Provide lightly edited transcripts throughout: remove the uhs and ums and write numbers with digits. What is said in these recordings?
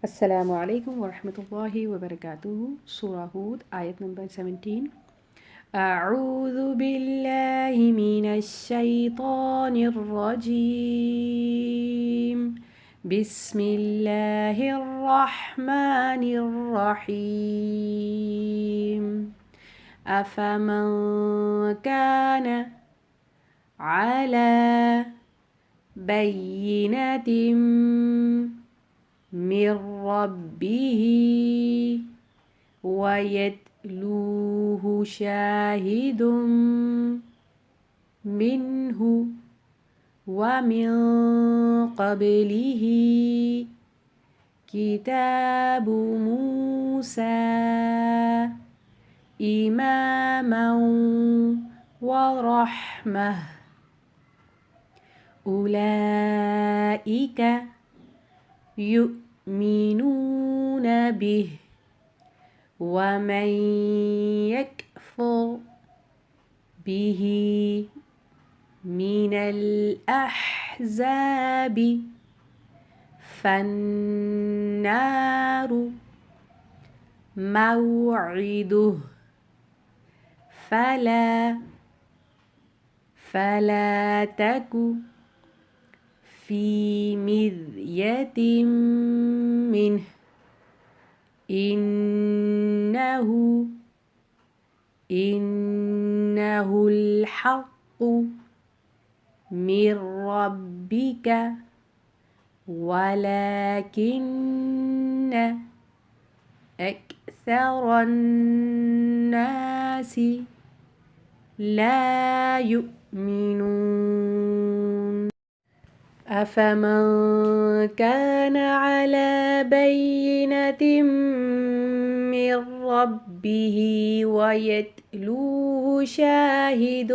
Assalamu alaikum wa rahmatullahi wa barakatuh. Surah Hud, ayat number 17. أعوذ بالله من الشيطان الرجيم. بسم الله الرحمن الرحيم. أفمن كان على بينة من ربه ويتلوه شاهد منه ومن قبله كتاب موسى إماما ورحمة أولئك يؤمنون به ومن يكفر به من الأحزاب فالنار موعده فلا تك في مرية منه إنه الحق من ربك ولكن أكثر الناس لا يؤمنون أفمن كان على بينة من ربه ويتلوه شاهد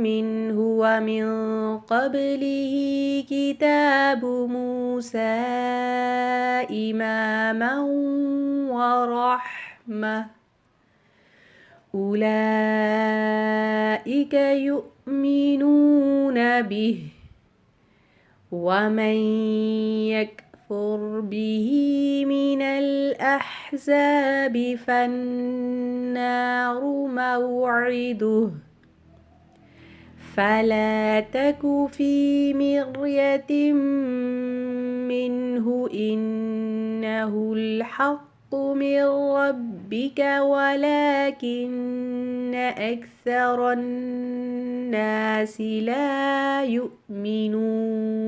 منه ومن قبله كتاب موسى إماما ورحمة أولئك يؤمنون به ومن يكفر به من الأحزاب فالنار موعده فلا تك في مرية منه إنه الحق من ربك ولكن أكثر الناس لا يؤمنون.